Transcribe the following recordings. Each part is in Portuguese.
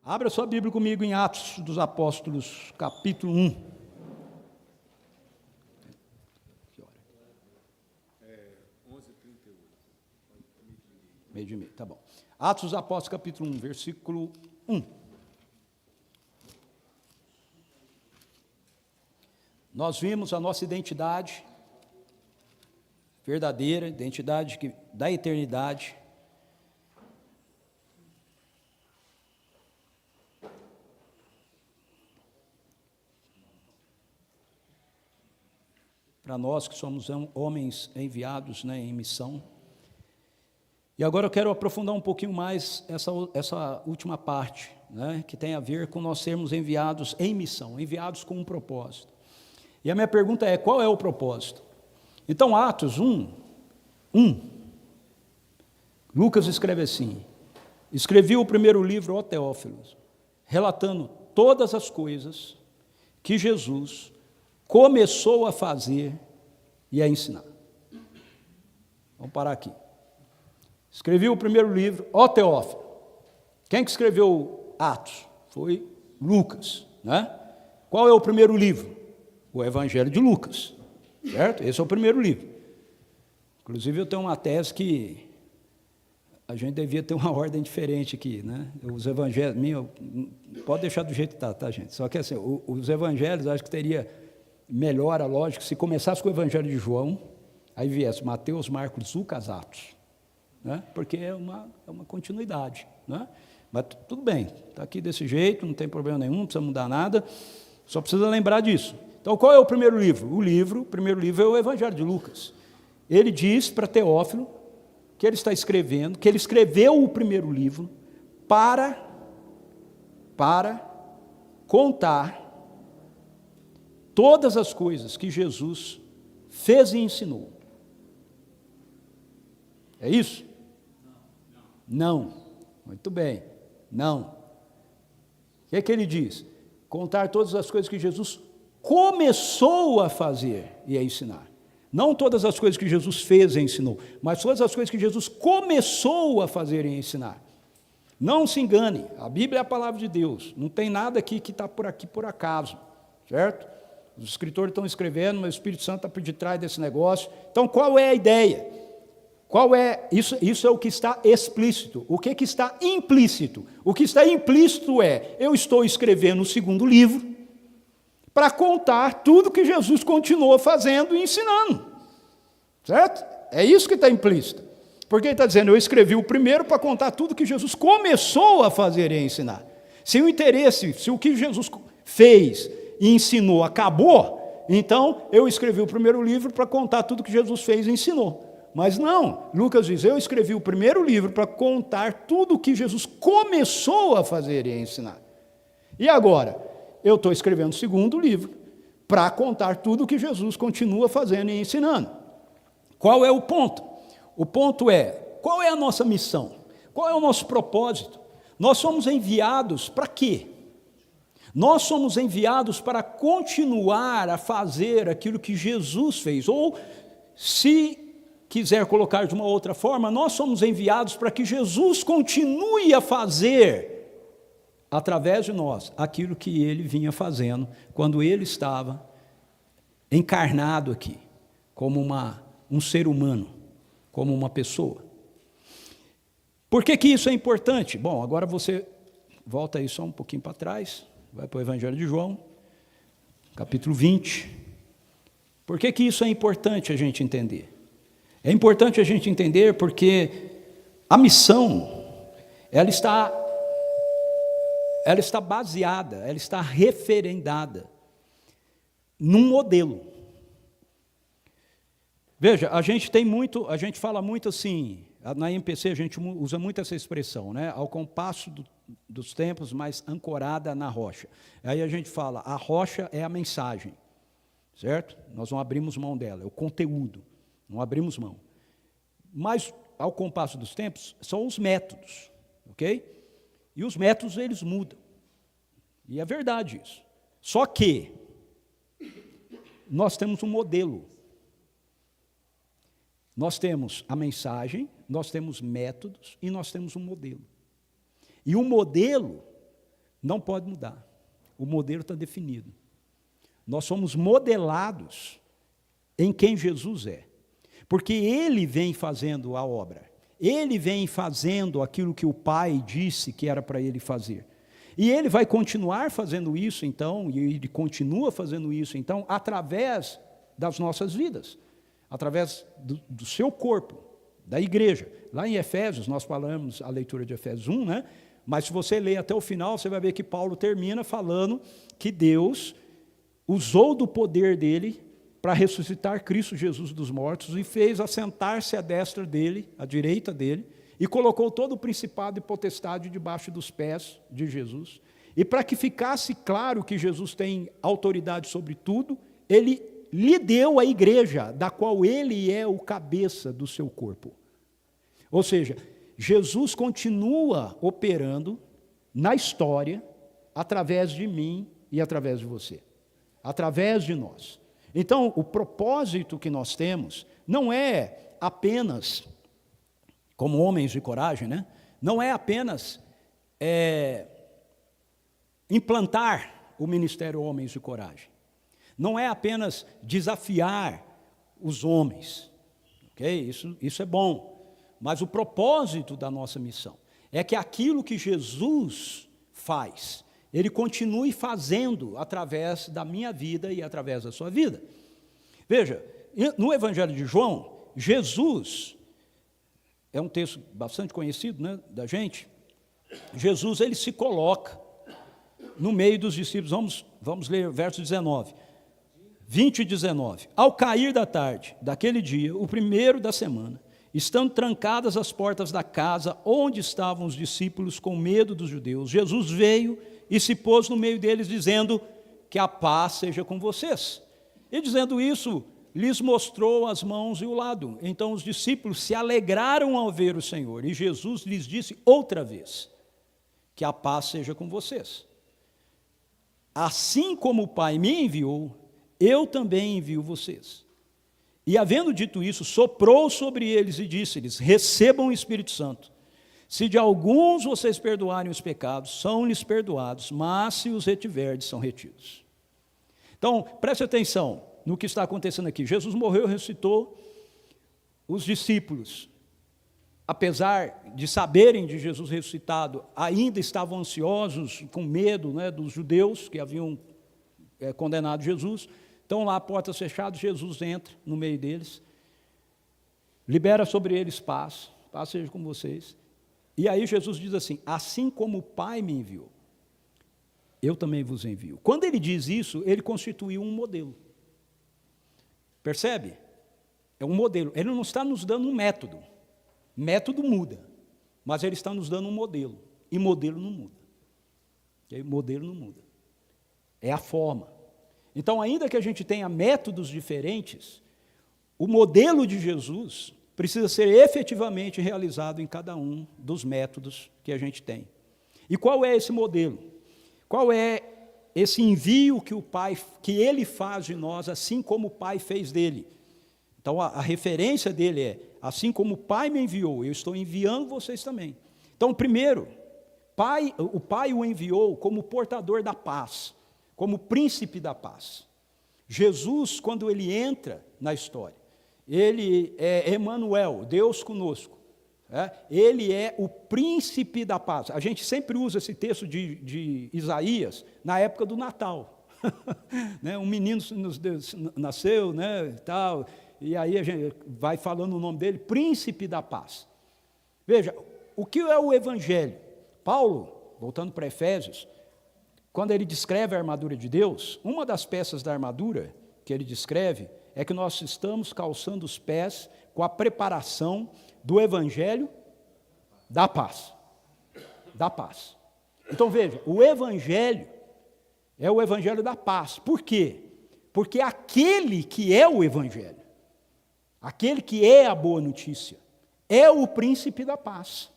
Abra sua Bíblia comigo em Atos dos Apóstolos, capítulo 1. Que hora? 11h38. Meio de meio, tá bom. Atos dos Apóstolos, capítulo 1, versículo 1. Nós vimos a nossa identidade verdadeira, identidade da eternidade. Para nós que somos homens enviados, em missão. E agora eu quero aprofundar um pouquinho mais essa última parte, que tem a ver com nós sermos enviados em missão, enviados com um propósito. E a minha pergunta é, qual é o propósito? Então, Atos 1, Lucas escreve assim: escrevi o primeiro livro, ó Teófilos, relatando todas as coisas que Jesus começou a fazer e a ensinar. Vamos parar aqui. Escrevi o primeiro livro, ó Teófilo. Quem que escreveu Atos? Foi Lucas, Qual é o primeiro livro? O Evangelho de Lucas, certo? Esse é o primeiro livro. Inclusive eu tenho uma tese que a gente devia ter uma ordem diferente aqui, Os evangelhos, pode deixar do jeito que está, tá, gente? Só que assim, os evangelhos, acho que teria melhor a lógica se começasse com o Evangelho de João, aí viesse Mateus, Marcos, Lucas, Atos, porque é uma continuidade, Mas tudo bem, está aqui desse jeito, não tem problema nenhum, não precisa mudar nada, só precisa lembrar disso. Então, qual é o primeiro livro? O primeiro livro é o Evangelho de Lucas. Ele diz para Teófilo que ele está escrevendo, que ele escreveu o primeiro livro para contar todas as coisas que Jesus fez e ensinou. É isso? Não. Muito bem. Não. O que é que ele diz? Contar todas as coisas que Jesus começou a fazer e a ensinar. Não todas as coisas que Jesus fez e ensinou, mas todas as coisas que Jesus começou a fazer e ensinar. Não se engane, a Bíblia é a palavra de Deus, não tem nada aqui que está por aqui por acaso, certo? Os escritores estão escrevendo, mas o Espírito Santo está por detrás desse negócio. Então, qual é a ideia? Qual é? Isso é o que está explícito. O que está implícito? O que está implícito é, eu estou escrevendo o segundo livro para contar tudo que Jesus continuou fazendo e ensinando. Certo? É isso que está implícito. Porque ele está dizendo, eu escrevi o primeiro para contar tudo que Jesus começou a fazer e a ensinar. Se o interesse, se o que Jesus fez e ensinou acabou, então eu escrevi o primeiro livro para contar tudo que Jesus fez e ensinou. Mas não, Lucas diz, eu escrevi o primeiro livro para contar tudo o que Jesus começou a fazer e a ensinar. E agora, eu estou escrevendo o segundo livro para contar tudo o que Jesus continua fazendo e ensinando. Qual é o ponto? O ponto é, qual é a nossa missão? Qual é o nosso propósito? Nós somos enviados para quê? Nós somos enviados para continuar a fazer aquilo que Jesus fez, ou, se quiser colocar de uma outra forma, nós somos enviados para que Jesus continue a fazer, através de nós, aquilo que ele vinha fazendo, quando ele estava encarnado aqui, como um ser humano, como uma pessoa. Por que isso é importante? Bom, agora você volta aí só um pouquinho para trás, vai para o Evangelho de João, capítulo 20. Por que isso é importante a gente entender? É importante a gente entender porque a missão, ela está baseada, ela está referendada num modelo. Veja, a gente fala muito assim, na MPC a gente usa muito essa expressão, ao compasso dos tempos, mas ancorada na rocha. Aí a gente fala, a rocha é a mensagem, certo? Nós não abrimos mão dela, é o conteúdo, não abrimos mão. Mas, ao compasso dos tempos, são os métodos, ok? E os métodos, eles mudam. E é verdade isso. Só que nós temos um modelo. Nós temos a mensagem, nós temos métodos e nós temos um modelo. E o modelo não pode mudar. O modelo está definido. Nós somos modelados em quem Jesus é. Porque Ele vem fazendo a obra. Ele vem fazendo aquilo que o Pai disse que era para Ele fazer. E Ele vai continuar fazendo isso, então, e Ele continua fazendo isso, então, através das nossas vidas. Através do seu corpo, da igreja. Lá em Efésios, nós falamos a leitura de Efésios 1, né? Mas se você ler até o final, você vai ver que Paulo termina falando que Deus usou do poder dele para ressuscitar Cristo Jesus dos mortos e fez assentar-se à destra dele, à direita dele, e colocou todo o principado e potestade debaixo dos pés de Jesus. E para que ficasse claro que Jesus tem autoridade sobre tudo, ele lhe deu a igreja, da qual ele é o cabeça do seu corpo. Ou seja, Jesus continua operando na história, através de mim e através de você. Através de nós. Então, o propósito que nós temos não é apenas, como homens de coragem, né? Não é apenas implantar o ministério Homens de Coragem. Não é apenas desafiar os homens, ok? Isso é bom, mas o propósito da nossa missão é que aquilo que Jesus faz, Ele continue fazendo através da minha vida e através da sua vida. Veja, no Evangelho de João, Jesus, é um texto bastante conhecido, né, da gente, Jesus, ele se coloca no meio dos discípulos, vamos ler verso 19, 20 e 19. Ao cair da tarde, daquele dia, o primeiro da semana, estando trancadas as portas da casa onde estavam os discípulos com medo dos judeus, Jesus veio e se pôs no meio deles, dizendo que a paz seja com vocês. E dizendo isso, lhes mostrou as mãos e o lado. Então os discípulos se alegraram ao ver o Senhor, e Jesus lhes disse outra vez, que a paz seja com vocês. Assim como o Pai me enviou, eu também envio vocês. E havendo dito isso, soprou sobre eles e disse-lhes, recebam o Espírito Santo. Se de alguns vocês perdoarem os pecados, são-lhes perdoados, mas se os retiverdes, são retidos. Então, preste atenção no que está acontecendo aqui. Jesus morreu e ressuscitou. Os discípulos, apesar de saberem de Jesus ressuscitado, ainda estavam ansiosos, com medo, né, dos judeus que haviam condenado Jesus. Estão lá, portas fechadas, Jesus entra no meio deles, libera sobre eles paz seja com vocês. E aí Jesus diz assim, assim como o Pai me enviou, eu também vos envio. Quando ele diz isso, ele constituiu um modelo. Percebe? É um modelo. Ele não está nos dando um método. Método muda, mas ele está nos dando um modelo. E modelo não muda. E modelo não muda. É a forma. Então, ainda que a gente tenha métodos diferentes, o modelo de Jesus precisa ser efetivamente realizado em cada um dos métodos que a gente tem. E qual é esse modelo? Qual é esse envio que o Pai, que Ele faz de nós, assim como o Pai fez dele? Então, a referência dele é, assim como o Pai me enviou, eu estou enviando vocês também. Então, primeiro, o Pai o enviou como portador da paz, como príncipe da paz. Jesus, quando ele entra na história, ele é Emanuel, Deus conosco. Ele é o príncipe da paz. A gente sempre usa esse texto de Isaías na época do Natal. Um menino nasceu, né, tal, e aí a gente vai falando o nome dele, príncipe da paz. Veja, o que é o Evangelho? Paulo, voltando para Efésios, quando ele descreve a armadura de Deus, uma das peças da armadura que ele descreve é que nós estamos calçando os pés com a preparação do Evangelho da paz. Da paz. Então veja, o Evangelho é o Evangelho da paz. Por quê? Porque aquele que é o Evangelho, aquele que é a boa notícia, é o príncipe da paz.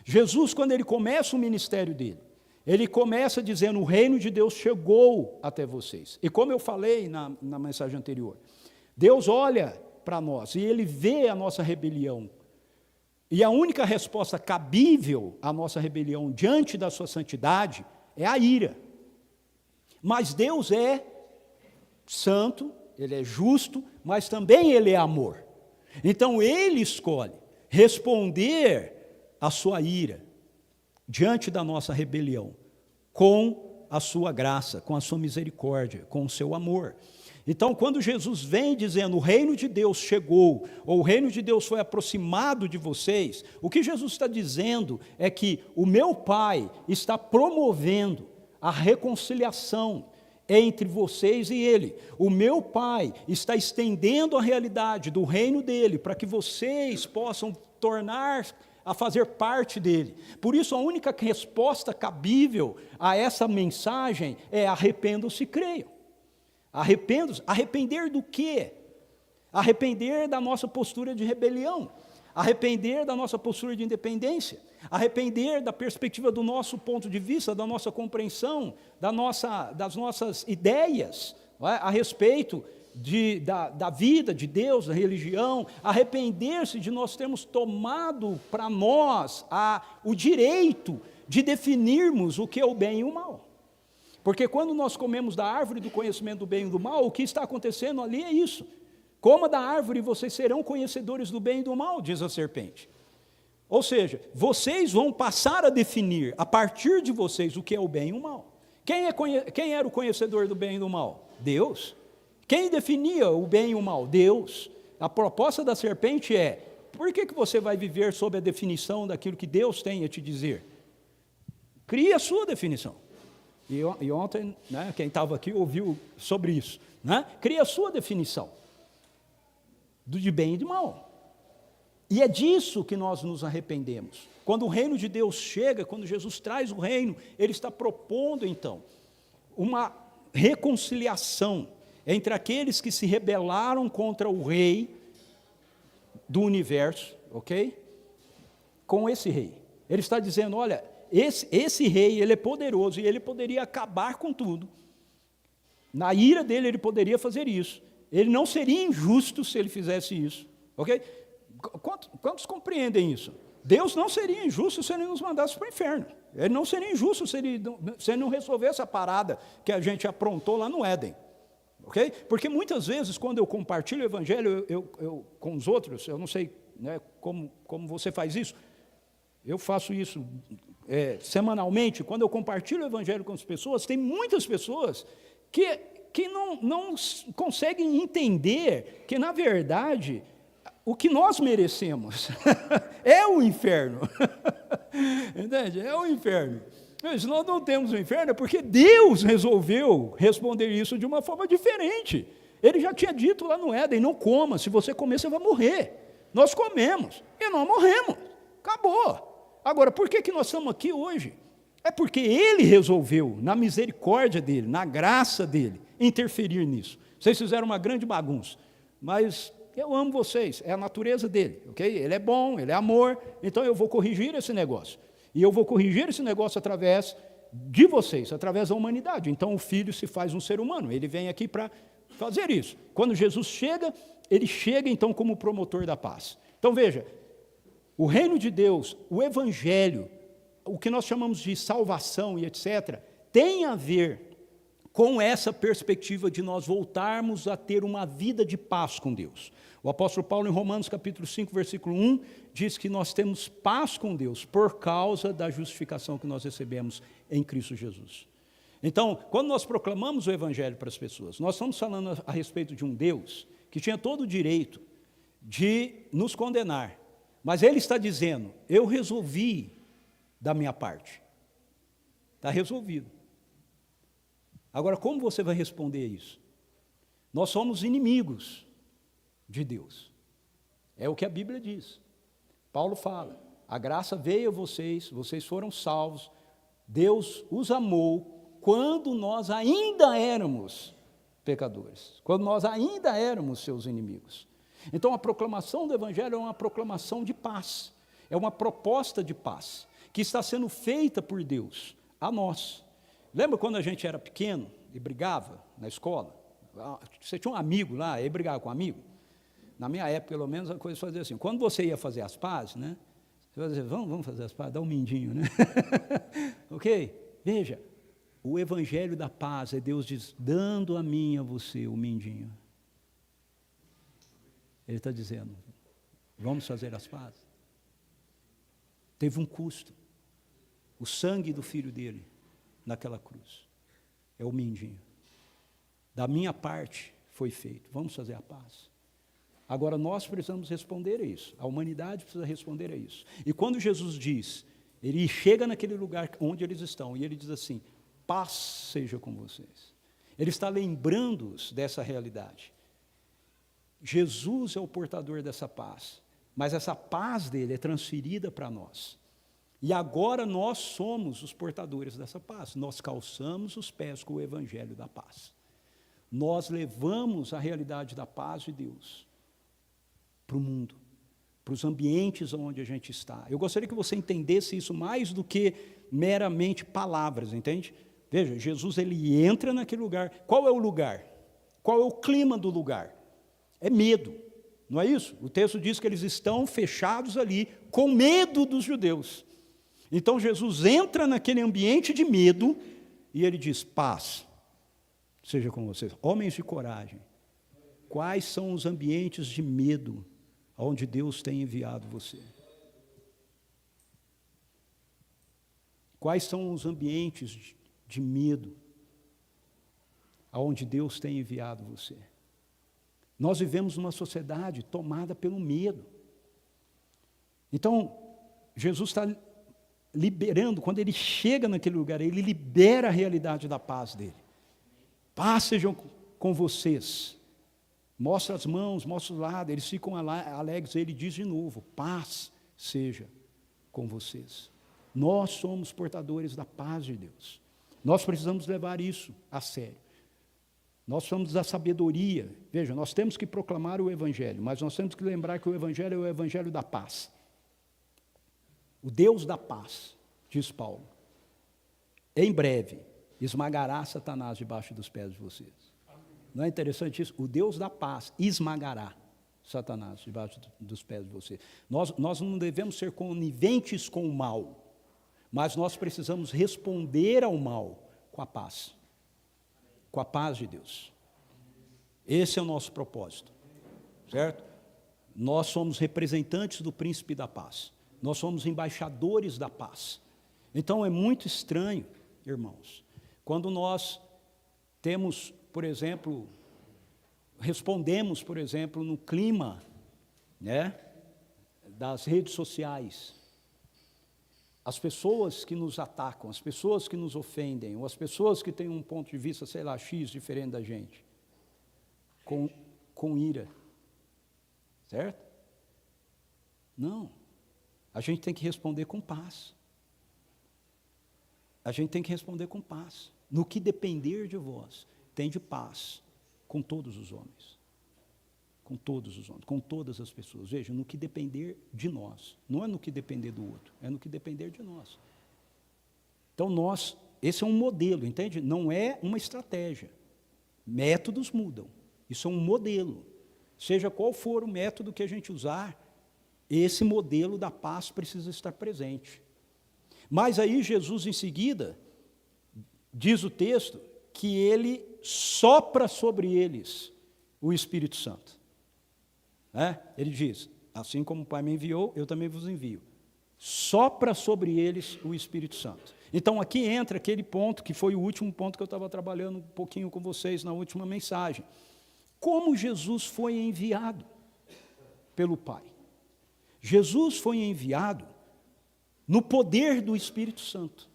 Jesus, quando ele começa o ministério dele, ele começa dizendo, o reino de Deus chegou até vocês. E como eu falei na mensagem anterior, Deus olha para nós, e Ele vê a nossa rebelião. E a única resposta cabível à nossa rebelião diante da sua santidade é a ira. Mas Deus é santo, Ele é justo, mas também Ele é amor. Então Ele escolhe responder à sua ira diante da nossa rebelião com a sua graça, com a sua misericórdia, com o seu amor. Então, quando Jesus vem dizendo, o reino de Deus chegou, ou o reino de Deus foi aproximado de vocês, o que Jesus está dizendo é que o meu Pai está promovendo a reconciliação entre vocês e Ele. O meu Pai está estendendo a realidade do reino dEle, para que vocês possam tornar a fazer parte dele. Por isso, a única resposta cabível a essa mensagem é arrependam-se e creiam. Arrepender do quê? Arrepender da nossa postura de rebelião, arrepender da nossa postura de independência, arrepender da perspectiva do nosso ponto de vista, da nossa compreensão, das nossas ideias, não é? A respeito da vida de Deus, da religião, arrepender-se de nós termos tomado para nós o direito de definirmos o que é o bem e o mal. Porque quando nós comemos da árvore do conhecimento do bem e do mal, o que está acontecendo ali é isso. Coma da árvore e vocês serão conhecedores do bem e do mal, diz a serpente. Ou seja, vocês vão passar a definir, a partir de vocês, o que é o bem e o mal. Quem era o conhecedor do bem e do mal? Deus. Quem definia o bem e o mal? Deus. A proposta da serpente é, por que você vai viver sob a definição daquilo que Deus tem a te dizer? Crie a sua definição. E ontem, né, quem estava aqui ouviu sobre isso. Né? Crie a sua definição de bem e de mal. E é disso que nós nos arrependemos. Quando o reino de Deus chega, quando Jesus traz o reino, Ele está propondo, então, uma reconciliação entre aqueles que se rebelaram contra o rei do universo, ok? Com esse rei. Ele está dizendo, olha, esse rei, ele é poderoso e ele poderia acabar com tudo. Na ira dele, ele poderia fazer isso. Ele não seria injusto se ele fizesse isso, ok? Quantos compreendem isso? Deus não seria injusto se ele nos mandasse para o inferno. Ele não seria injusto se ele não resolvesse a parada que a gente aprontou lá no Éden. Okay? Porque muitas vezes, quando eu compartilho o Evangelho eu com os outros, eu não sei, né, como você faz isso, eu faço isso semanalmente. Quando eu compartilho o Evangelho com as pessoas, tem muitas pessoas que não conseguem entender que, na verdade, o que nós merecemos é o inferno. Entende? É o inferno. Mas nós não temos o inferno, é porque Deus resolveu responder isso de uma forma diferente. Ele já tinha dito lá no Éden, não coma, se você comer você vai morrer. Nós comemos e nós morremos, acabou. Agora, por que nós estamos aqui hoje? É porque Ele resolveu, na misericórdia dEle, na graça dEle, interferir nisso. Vocês fizeram uma grande bagunça, mas eu amo vocês, é a natureza dEle, ok? Ele é bom, Ele é amor, então eu vou corrigir esse negócio. E eu vou corrigir esse negócio através de vocês, através da humanidade. Então o Filho se faz um ser humano, Ele vem aqui para fazer isso. Quando Jesus chega, Ele chega então como promotor da paz. Então veja, o reino de Deus, o Evangelho, o que nós chamamos de salvação e etc., tem a ver com essa perspectiva de nós voltarmos a ter uma vida de paz com Deus. O apóstolo Paulo, em Romanos capítulo 5, versículo 1, diz que nós temos paz com Deus por causa da justificação que nós recebemos em Cristo Jesus. Então, quando nós proclamamos o Evangelho para as pessoas, nós estamos falando a respeito de um Deus que tinha todo o direito de nos condenar, mas Ele está dizendo, eu resolvi da minha parte. Está resolvido. Agora, como você vai responder isso? Nós somos inimigos de Deus. É o que a Bíblia diz. Paulo fala, a graça veio a vocês, vocês foram salvos, Deus os amou quando nós ainda éramos pecadores, quando nós ainda éramos seus inimigos. Então a proclamação do Evangelho é uma proclamação de paz, é uma proposta de paz, que está sendo feita por Deus a nós. Lembra quando a gente era pequeno e brigava na escola? Você tinha um amigo lá, e brigava com um amigo? na minha época, pelo menos, a coisa fazia assim. Quando você ia fazer as pazes, né? Você vai dizer, vamos fazer as pazes, dá um mindinho, né? Ok? Veja, o evangelho da paz é Deus diz, dando a mim e a você o mindinho. Ele está dizendo, vamos fazer as pazes. Teve um custo. O sangue do filho dele naquela cruz é o mindinho. Da minha parte foi feito. Vamos fazer a paz. Agora nós precisamos responder a isso. A humanidade precisa responder a isso. E quando Jesus diz, ele chega naquele lugar onde eles estão e ele diz assim, paz seja com vocês. Ele está lembrando-os dessa realidade. Jesus é o portador dessa paz, mas essa paz dele é transferida para nós. E agora nós somos os portadores dessa paz. Nós calçamos os pés com o evangelho da paz. Nós levamos a realidade da paz de Deus para o mundo, para os ambientes onde a gente está. Eu gostaria que você entendesse isso mais do que meramente palavras, entende? Veja, Jesus ele entra naquele lugar. Qual é o lugar? Qual é o clima do lugar? É medo, não é isso? O texto diz que eles estão fechados ali com medo dos judeus. Então Jesus entra naquele ambiente de medo e ele diz, paz seja com vocês. Homens de coragem, quais são os ambientes de medo onde Deus tem enviado você? Quais são os ambientes de medo aonde Deus tem enviado você? Nós vivemos numa sociedade tomada pelo medo. Então, Jesus está liberando, quando ele chega naquele lugar, ele libera a realidade da paz dele. Paz sejam com vocês. Mostra as mãos, mostra os lados, eles ficam alegres, ele diz de novo, paz seja com vocês. Nós somos portadores da paz de Deus. Nós precisamos levar isso a sério. Nós somos da sabedoria. Veja, nós temos que proclamar o evangelho, mas nós temos que lembrar que o evangelho é o evangelho da paz. O Deus da paz, diz Paulo, em breve esmagará Satanás debaixo dos pés de vocês. Não é interessante isso? O Deus da paz esmagará Satanás debaixo dos pés de vocês. Nós não devemos ser coniventes com o mal, mas nós precisamos responder ao mal com a paz. Com a paz de Deus. Esse é o nosso propósito, certo? Nós somos representantes do príncipe da paz. Nós somos embaixadores da paz. Então é muito estranho, irmãos, quando nós temos, por exemplo, respondemos, por exemplo, no clima, né, das redes sociais, as pessoas que nos atacam, as pessoas que nos ofendem, ou as pessoas que têm um ponto de vista, sei lá, X, diferente da gente, com ira, certo? Não, a gente tem que responder com paz. A gente tem que responder com paz. No que depender de vós, tende paz com todos os homens. Com todos os homens, com todas as pessoas. Veja, no que depender de nós. Não é no que depender do outro, é no que depender de nós. Então esse é um modelo, entende? Não é uma estratégia. Métodos mudam. Isso é um modelo. Seja qual for o método que a gente usar, esse modelo da paz precisa estar presente. Mas aí Jesus, em seguida, diz o texto, que ele sopra sobre eles o Espírito Santo. Ele diz, assim como o Pai me enviou, eu também vos envio. Sopra sobre eles o Espírito Santo. Então aqui entra aquele ponto, que foi o último ponto que eu estava trabalhando um pouquinho com vocês na última mensagem. Como Jesus foi enviado pelo Pai? Jesus foi enviado no poder do Espírito Santo.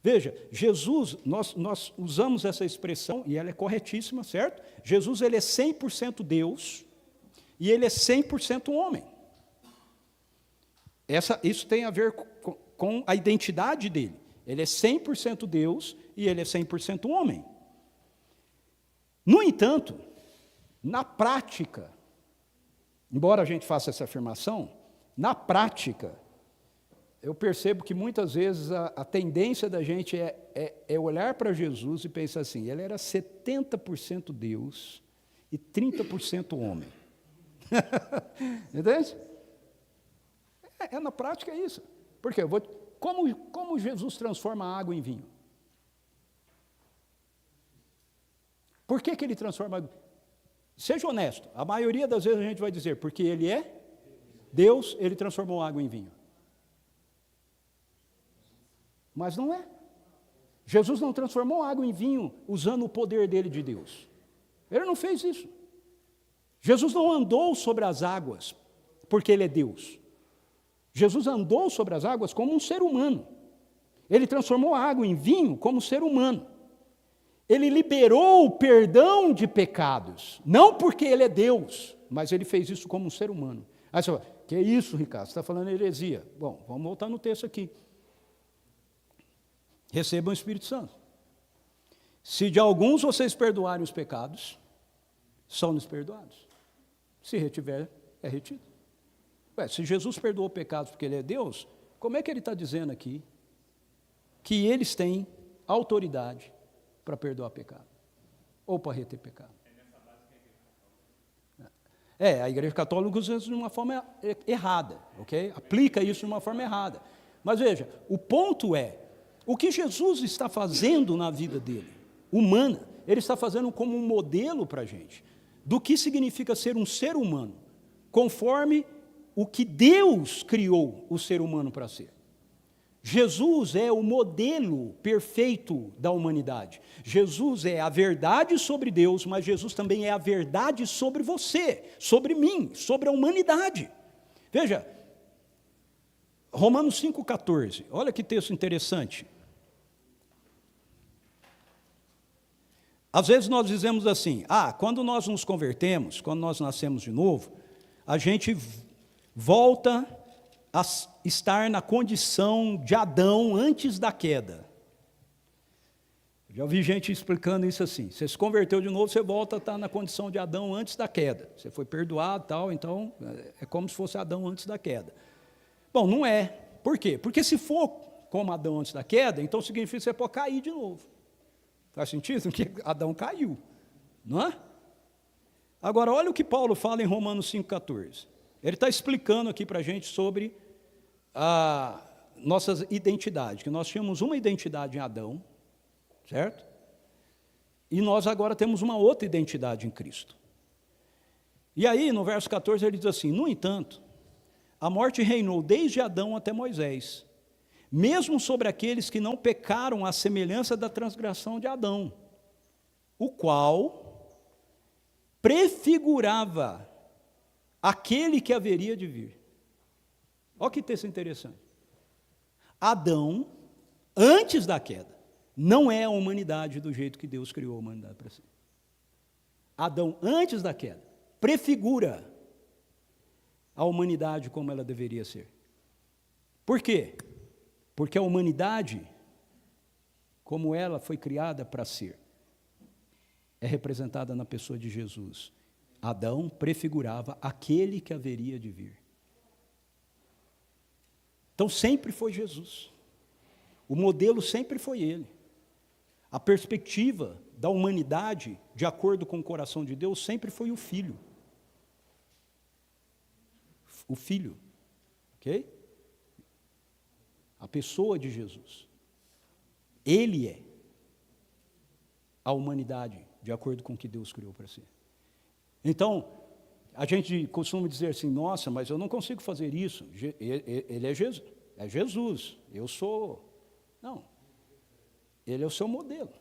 Veja, Jesus, nós usamos essa expressão, e ela é corretíssima, certo? Jesus, ele é 100% Deus, e ele é 100% homem. Isso tem a ver com a identidade dele. Ele é 100% Deus, e ele é 100% homem. No entanto, na prática, embora a gente faça essa afirmação, na prática, eu percebo que muitas vezes a tendência da gente é olhar para Jesus e pensar assim, ele era 70% Deus e 30% homem. Entende? Na prática é isso. Por quê? Como Jesus transforma a água em vinho? Por que ele transforma a água? Seja honesto, a maioria das vezes a gente vai dizer, porque ele é Deus, ele transformou a água em vinho. Mas não é. Jesus não transformou a água em vinho usando o poder dele de Deus. Ele não fez isso. Jesus não andou sobre as águas porque ele é Deus. Jesus andou sobre as águas como um ser humano. Ele transformou a água em vinho como ser humano. Ele liberou o perdão de pecados, não porque ele é Deus, mas ele fez isso como um ser humano. Aí você fala, que é isso, Ricardo? Você está falando heresia. Bom, vamos voltar no texto aqui. Recebam o Espírito Santo. Se de alguns vocês perdoarem os pecados, são-lhes perdoados. Se retiver, é retido. Se Jesus perdoou pecados porque ele é Deus, como é que ele está dizendo aqui que eles têm autoridade para perdoar pecado? Ou para reter pecado? A Igreja Católica usa isso de uma forma errada, ok? Aplica isso de uma forma errada. Mas veja, o ponto é, o que Jesus está fazendo na vida dele, humana, ele está fazendo como um modelo para a gente, do que significa ser um ser humano, conforme o que Deus criou o ser humano para ser. Jesus é o modelo perfeito da humanidade. Jesus é a verdade sobre Deus, mas Jesus também é a verdade sobre você, sobre mim, sobre a humanidade. Veja, Romanos 5,14, olha que texto interessante. Às vezes nós dizemos assim, quando nós nos convertemos, quando nós nascemos de novo, a gente volta a estar na condição de Adão antes da queda. Já ouvi gente explicando isso assim, você se converteu de novo, você volta a estar na condição de Adão antes da queda. Você foi perdoado e tal, então é como se fosse Adão antes da queda. Bom, não é. Por quê? Porque se for como Adão antes da queda, então significa que você pode cair de novo. Faz sentido? Porque Adão caiu, não é? Agora, olha o que Paulo fala em Romanos 5,14. Ele está explicando aqui para a gente sobre a nossa identidade, que nós tínhamos uma identidade em Adão, certo? E nós agora temos uma outra identidade em Cristo. E aí, no verso 14, ele diz assim, no entanto, a morte reinou desde Adão até Moisés, mesmo sobre aqueles que não pecaram à semelhança da transgressão de Adão, o qual prefigurava aquele que haveria de vir. Olha que texto interessante. Adão, antes da queda, não é a humanidade do jeito que Deus criou a humanidade para ser. Adão, antes da queda, prefigura a humanidade como ela deveria ser. Por quê? Porque a humanidade, como ela foi criada para ser, é representada na pessoa de Jesus. Adão prefigurava aquele que haveria de vir. Então sempre foi Jesus. O modelo sempre foi ele. A perspectiva da humanidade, de acordo com o coração de Deus, sempre foi o Filho. O Filho, ok? A pessoa de Jesus. Ele é a humanidade, de acordo com o que Deus criou para ser. Então, a gente costuma dizer assim, nossa, mas eu não consigo fazer isso. Ele é Jesus, eu sou... Não, ele é o seu modelo.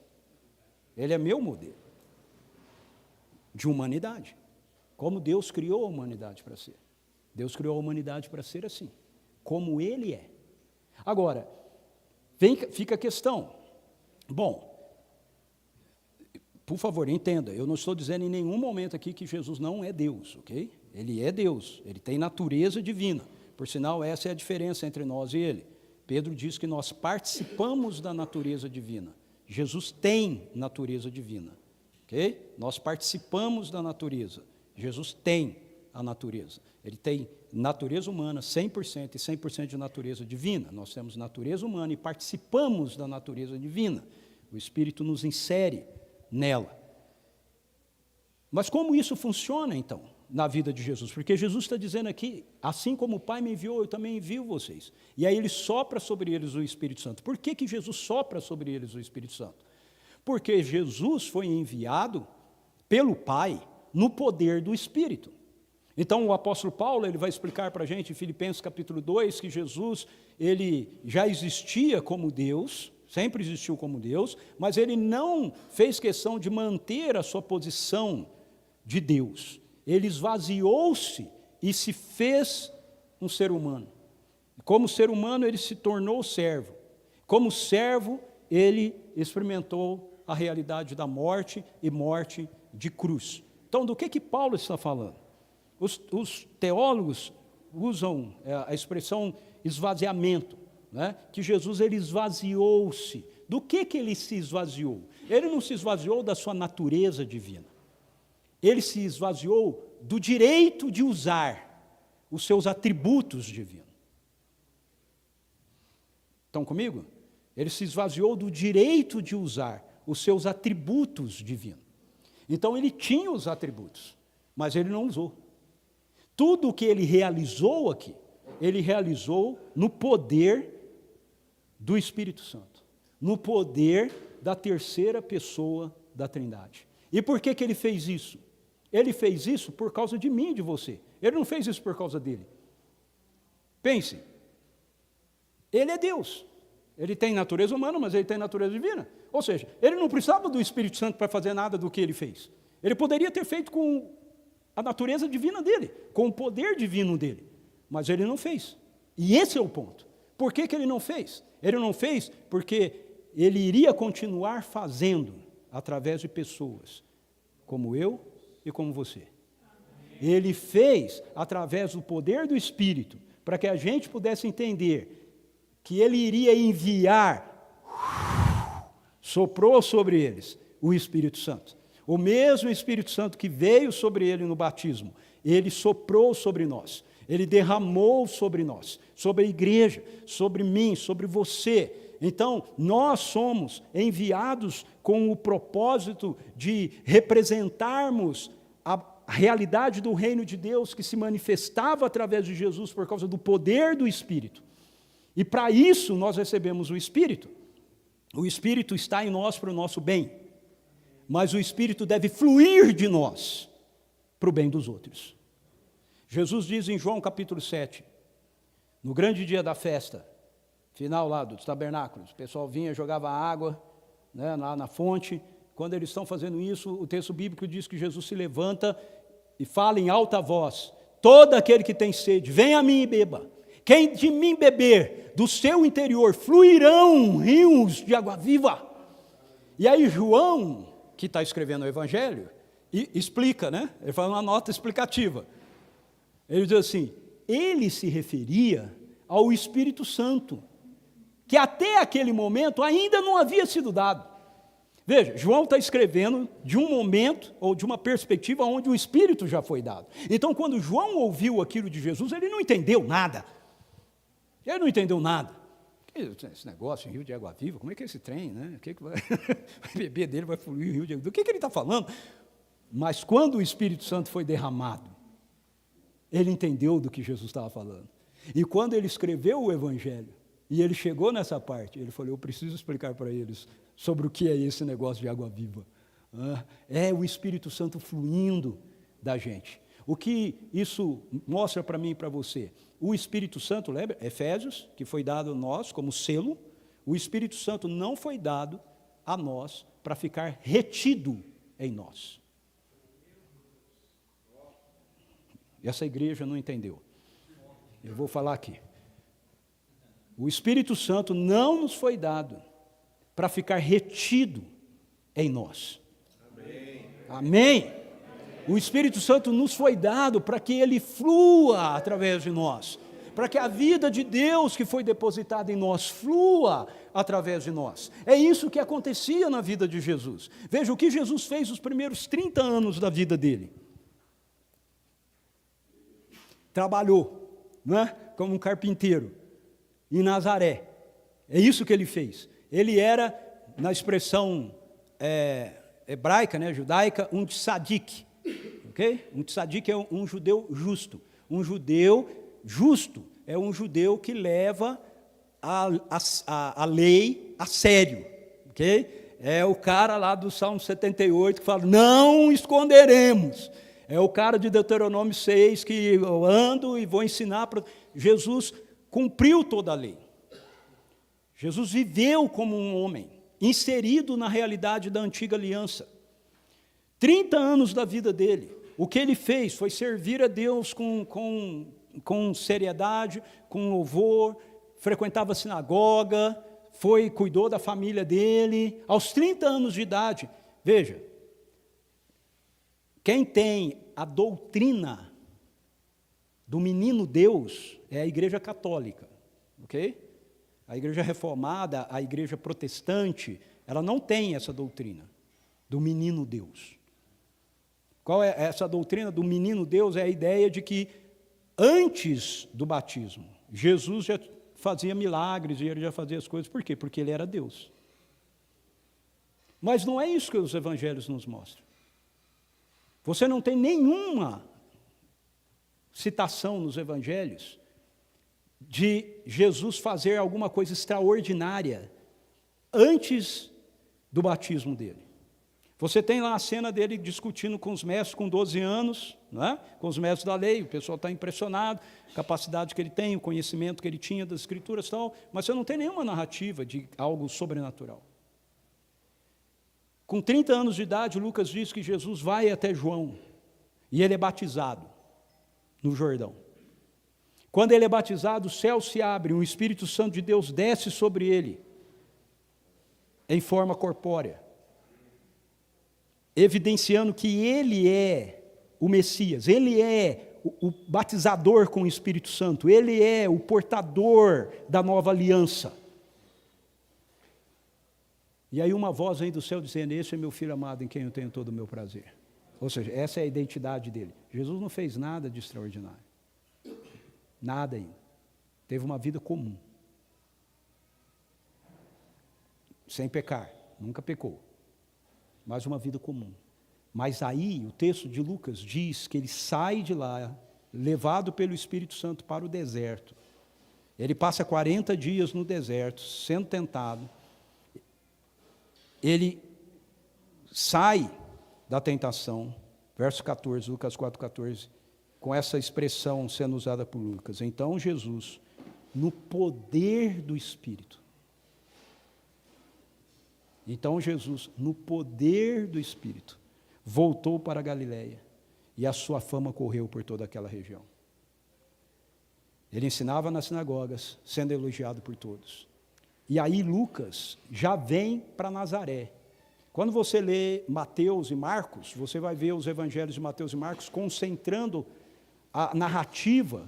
Ele é meu modelo de humanidade. Como Deus criou a humanidade para ser. Deus criou a humanidade para ser assim, como ele é. Agora, fica a questão. Bom, por favor, entenda, eu não estou dizendo em nenhum momento aqui que Jesus não é Deus, ok? Ele é Deus, ele tem natureza divina. Por sinal, essa é a diferença entre nós e ele. Pedro diz que nós participamos da natureza divina. Jesus tem natureza divina, ok? Nós participamos da natureza. Jesus tem a natureza. Ele tem natureza humana 100% e 100% de natureza divina. Nós temos natureza humana e participamos da natureza divina. O Espírito nos insere nela. Mas como isso funciona, então? na vida de Jesus, porque Jesus está dizendo aqui, assim como o Pai me enviou, eu também envio vocês. E aí ele sopra sobre eles o Espírito Santo. Por que Jesus sopra sobre eles o Espírito Santo? Porque Jesus foi enviado pelo Pai no poder do Espírito. Então o apóstolo Paulo ele vai explicar para a gente em Filipenses capítulo 2 que Jesus ele já existia como Deus, sempre existiu como Deus, mas ele não fez questão de manter a sua posição de Deus. Ele esvaziou-se e se fez um ser humano. Como ser humano, ele se tornou servo. Como servo, ele experimentou a realidade da morte e morte de cruz. Então, do que Paulo está falando? Os teólogos usam a expressão esvaziamento, né? Que Jesus ele esvaziou-se. Do que ele se esvaziou? Ele não se esvaziou da sua natureza divina. Ele se esvaziou do direito de usar os seus atributos divinos. Estão comigo? Ele se esvaziou do direito de usar os seus atributos divinos. Então ele tinha os atributos, mas ele não usou. Tudo o que ele realizou aqui, ele realizou no poder do Espírito Santo, no poder da terceira pessoa da Trindade. E por que ele fez isso? Ele fez isso por causa de mim e de você. Ele não fez isso por causa dele. Pense, ele é Deus. Ele tem natureza humana, mas ele tem natureza divina. Ou seja, ele não precisava do Espírito Santo para fazer nada do que ele fez. Ele poderia ter feito com a natureza divina dele, com o poder divino dele. Mas ele não fez. E esse é o ponto. Por que ele não fez? Ele não fez porque ele iria continuar fazendo através de pessoas como eu e como você. Ele fez através do poder do Espírito, para que a gente pudesse entender que ele iria enviar, soprou sobre eles o Espírito Santo. O mesmo Espírito Santo que veio sobre ele no batismo, ele soprou sobre nós. Ele derramou sobre nós, sobre a igreja, sobre mim, sobre você. Então, nós somos enviados com o propósito de representarmos a realidade do reino de Deus que se manifestava através de Jesus por causa do poder do Espírito. E para isso nós recebemos o Espírito. O Espírito está em nós para o nosso bem, mas o Espírito deve fluir de nós para o bem dos outros. Jesus diz em João capítulo 7, no grande dia da festa, final lá dos tabernáculos, o pessoal vinha, jogava água, né, lá na fonte. Quando eles estão fazendo isso, o texto bíblico diz que Jesus se levanta e fala em alta voz: todo aquele que tem sede, venha a mim e beba. Quem de mim beber, do seu interior fluirão rios de água viva. E aí João, que está escrevendo o Evangelho, explica, né? Ele faz uma nota explicativa. Ele diz assim: ele se referia ao Espírito Santo, que até aquele momento ainda não havia sido dado. Veja, João está escrevendo de um momento ou de uma perspectiva onde o Espírito já foi dado. Então, quando João ouviu aquilo de Jesus, ele não entendeu nada. Ele não entendeu nada. Esse negócio, rio de água viva, como é que é esse trem, né? O que vai beber dele vai fluir o rio de água viva? Do que ele está falando? Mas quando o Espírito Santo foi derramado, ele entendeu do que Jesus estava falando. E quando ele escreveu o Evangelho, e ele chegou nessa parte, ele falou: eu preciso explicar para eles sobre o que é esse negócio de água viva. É o Espírito Santo fluindo da gente. O que isso mostra para mim e para você? O Espírito Santo, lembra? Efésios, que foi dado a nós como selo. O Espírito Santo não foi dado a nós para ficar retido em nós. Essa igreja não entendeu. Eu vou falar aqui. O Espírito Santo não nos foi dado para ficar retido em nós. Amém. Amém. O Espírito Santo nos foi dado para que ele flua através de nós, para que a vida de Deus que foi depositada em nós flua através de nós. É isso que acontecia na vida de Jesus. Veja o que Jesus fez os primeiros 30 anos da vida dele. Trabalhou, não é? Como um carpinteiro em Nazaré. É isso que ele fez. Ele era, na expressão hebraica, né, judaica, um tzadik. ok? Um tzadik é um judeu justo. Um judeu justo é um judeu que leva a lei a sério, ok? É o cara lá do Salmo 78 que fala, não esconderemos. É o cara de Deuteronômio 6 que eu ando e vou ensinar para... Jesus cumpriu toda a lei. Jesus viveu como um homem, inserido na realidade da antiga aliança. 30 anos da vida dele, o que ele fez foi servir a Deus com seriedade, com louvor, frequentava a sinagoga, cuidou da família dele. Aos 30 anos de idade, veja, quem tem a doutrina do menino Deus é a Igreja Católica, ok? A Igreja Reformada, a Igreja Protestante, ela não tem essa doutrina do menino Deus. Qual é essa doutrina do menino Deus? É a ideia de que antes do batismo, Jesus já fazia milagres e ele já fazia as coisas. Por quê? Porque ele era Deus. Mas não é isso que os evangelhos nos mostram. Você não tem nenhuma citação nos evangelhos de Jesus fazer alguma coisa extraordinária antes do batismo dele. Você tem lá a cena dele discutindo com os mestres com 12 anos, não é? Com os mestres da lei, o pessoal está impressionado, a capacidade que ele tem, o conhecimento que ele tinha das escrituras e tal, mas você não tem nenhuma narrativa de algo sobrenatural. Com 30 anos de idade, Lucas diz que Jesus vai até João e ele é batizado no Jordão. Quando ele é batizado, o céu se abre, o Espírito Santo de Deus desce sobre ele em forma corpórea, evidenciando que ele é o Messias, ele é o batizador com o Espírito Santo, ele é o portador da nova aliança. E aí uma voz vem do céu dizendo, esse é meu filho amado em quem eu tenho todo o meu prazer. Ou seja, essa é a identidade dele. Jesus não fez nada de extraordinário. Nada ainda. Teve uma vida comum. Sem pecar, nunca pecou. Mas uma vida comum. Mas aí o texto de Lucas diz que ele sai de lá, levado pelo Espírito Santo para o deserto. Ele passa 40 dias no deserto, sendo tentado. Ele sai da tentação, verso 14, Lucas 4,14, com essa expressão sendo usada por Lucas. Então Jesus, no poder do Espírito, voltou para a Galileia, e a sua fama correu por toda aquela região. Ele ensinava nas sinagogas, sendo elogiado por todos. E aí Lucas já vem para Nazaré. Quando você lê Mateus e Marcos, você vai ver os evangelhos de Mateus e Marcos concentrando a narrativa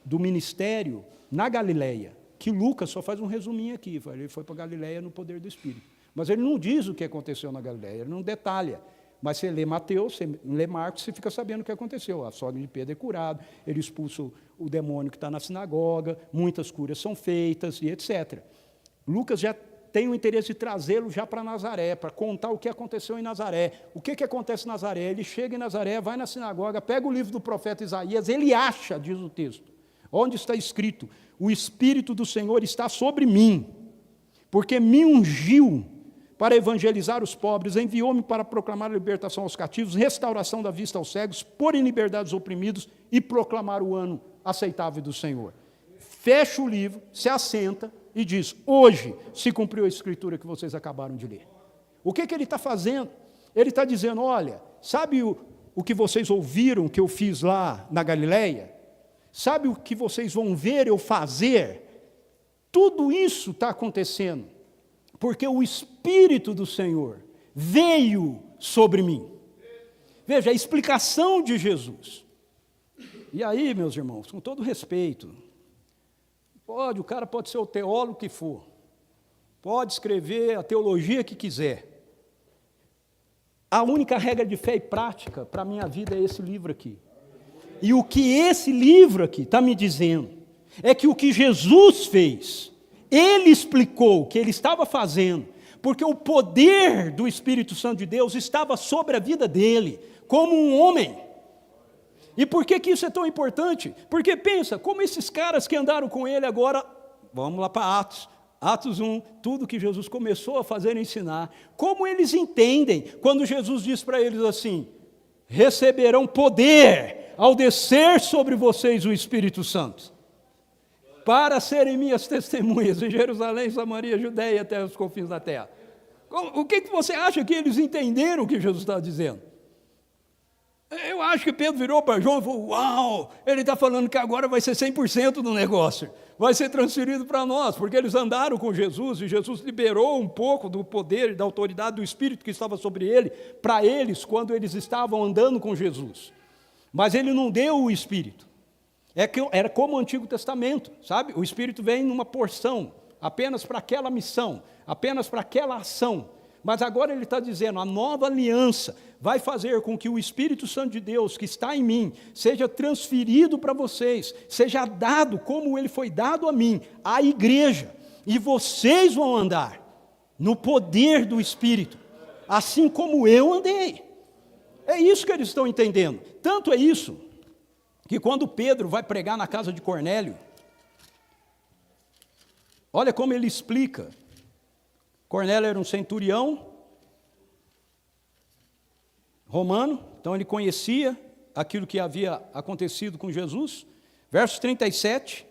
do ministério na Galileia, que Lucas só faz um resuminho aqui, ele foi para a Galileia no poder do Espírito. Mas ele não diz o que aconteceu na Galileia, ele não detalha. Mas você lê Mateus, você lê Marcos, você fica sabendo o que aconteceu. A sogra de Pedro é curada, ele expulsa o demônio que está na sinagoga, muitas curas são feitas e etc. Lucas já tem o interesse de trazê-lo já para Nazaré, para contar o que aconteceu em Nazaré. O que acontece em Nazaré? Ele chega em Nazaré, vai na sinagoga, pega o livro do profeta Isaías, ele acha, diz o texto, onde está escrito, o Espírito do Senhor está sobre mim, porque me ungiu para evangelizar os pobres, enviou-me para proclamar a libertação aos cativos, restauração da vista aos cegos, pôr em liberdade os oprimidos e proclamar o ano aceitável do Senhor. Fecha o livro, se assenta e diz, hoje se cumpriu a escritura que vocês acabaram de ler. O que ele está fazendo? Ele está dizendo, olha, sabe o que vocês ouviram que eu fiz lá na Galileia? Sabe o que vocês vão ver eu fazer? Tudo isso está acontecendo porque o Espírito do Senhor veio sobre mim. Veja, a explicação de Jesus. E aí, meus irmãos, com todo respeito, o cara pode ser o teólogo que for, pode escrever a teologia que quiser. A única regra de fé e prática para a minha vida é esse livro aqui. E o que esse livro aqui está me dizendo é que o que Jesus fez, ele explicou o que ele estava fazendo, porque o poder do Espírito Santo de Deus estava sobre a vida dele, como um homem. E por que isso é tão importante? Porque pensa, como esses caras que andaram com ele agora, vamos lá para Atos 1, tudo que Jesus começou a fazer e ensinar, como eles entendem quando Jesus diz para eles assim: receberão poder ao descer sobre vocês o Espírito Santo, para serem minhas testemunhas em Jerusalém, Samaria, Judeia, até os confins da terra. O que você acha que eles entenderam o que Jesus está dizendo? Eu acho que Pedro virou para João e falou: uau, ele está falando que agora vai ser 100% do negócio, vai ser transferido para nós, porque eles andaram com Jesus, e Jesus liberou um pouco do poder e da autoridade do Espírito que estava sobre ele, para eles, quando eles estavam andando com Jesus. Mas ele não deu o Espírito. Era como o Antigo Testamento, sabe? O Espírito vem numa porção, apenas para aquela missão, apenas para aquela ação. Mas agora ele está dizendo, a nova aliança vai fazer com que o Espírito Santo de Deus, que está em mim, seja transferido para vocês, seja dado como ele foi dado a mim, à igreja, e vocês vão andar no poder do Espírito, assim como eu andei. É isso que eles estão entendendo. Tanto é isso, que quando Pedro vai pregar na casa de Cornélio, olha como ele explica. Cornélio era um centurião romano, então ele conhecia aquilo que havia acontecido com Jesus. Verso 37,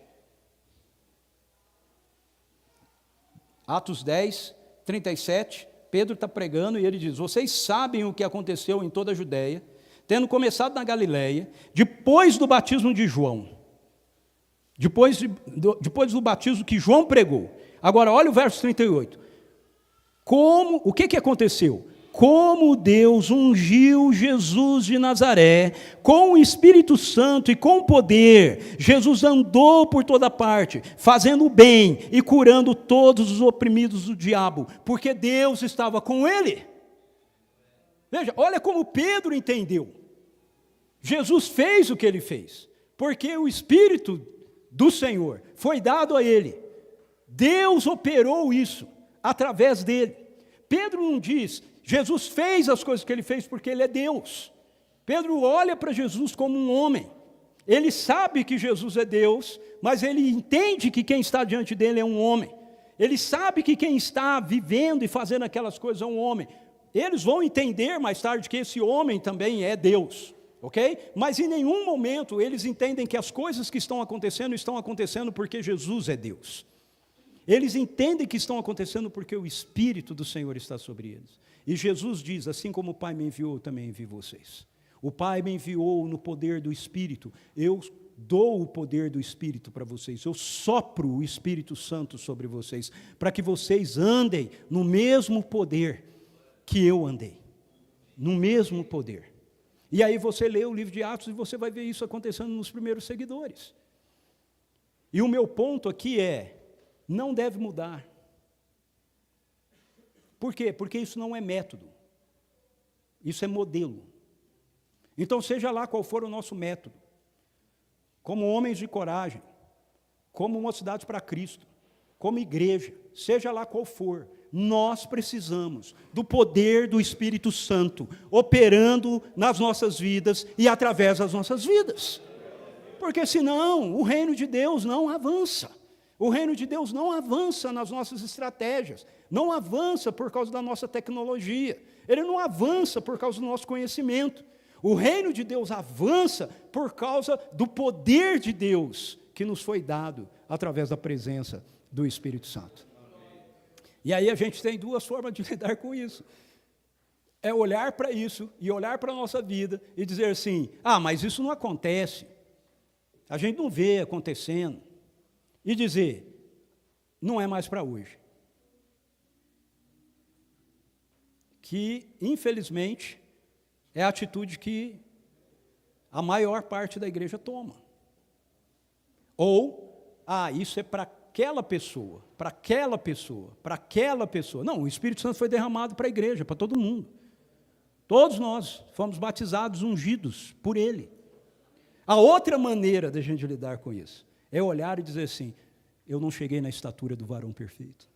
Atos 10, 37, Pedro está pregando e ele diz: vocês sabem o que aconteceu em toda a Judéia, tendo começado na Galileia, depois do batismo de João, depois do batismo que João pregou. Agora olha o verso 38. O que aconteceu? Como Deus ungiu Jesus de Nazaré com o Espírito Santo e com poder, Jesus andou por toda parte, fazendo o bem e curando todos os oprimidos do diabo, porque Deus estava com ele. Veja, olha como Pedro entendeu. Jesus fez o que ele fez, porque o Espírito do Senhor foi dado a ele. Deus operou isso através dele. Pedro não diz, Jesus fez as coisas que ele fez porque ele é Deus. Pedro olha para Jesus como um homem. Ele sabe que Jesus é Deus, mas ele entende que quem está diante dele é um homem. Ele sabe que quem está vivendo e fazendo aquelas coisas é um homem. Eles vão entender mais tarde que esse homem também é Deus, ok? Mas em nenhum momento eles entendem que as coisas que estão acontecendo porque Jesus é Deus. Eles entendem que estão acontecendo porque o Espírito do Senhor está sobre eles. E Jesus diz, assim como o Pai me enviou, eu também envio vocês. O Pai me enviou no poder do Espírito, eu dou o poder do Espírito para vocês, eu sopro o Espírito Santo sobre vocês, para que vocês andem no mesmo poder que eu andei, no mesmo poder. E aí você lê o livro de Atos e você vai ver isso acontecendo nos primeiros seguidores. E o meu ponto aqui é, não deve mudar. Por quê? Porque isso não é método, isso é modelo. Então, seja lá qual for o nosso método, como homens de coragem, como mocidade para Cristo, como igreja, seja lá qual for, nós precisamos do poder do Espírito Santo operando nas nossas vidas e através das nossas vidas. Porque senão o reino de Deus não avança. O reino de Deus não avança nas nossas estratégias, não avança por causa da nossa tecnologia, ele não avança por causa do nosso conhecimento. O reino de Deus avança por causa do poder de Deus que nos foi dado através da presença do Espírito Santo. E aí a gente tem duas formas de lidar com isso. É olhar para isso e olhar para a nossa vida e dizer assim, mas isso não acontece, a gente não vê acontecendo. E dizer, não é mais para hoje. Que, infelizmente, é a atitude que a maior parte da igreja toma. Ou, isso é para aquela pessoa, para aquela pessoa, para aquela pessoa. Não, o Espírito Santo foi derramado para a igreja, para todo mundo. Todos nós fomos batizados, ungidos por Ele. A outra maneira da gente lidar com isso é olhar e dizer assim, eu não cheguei na estatura do varão perfeito.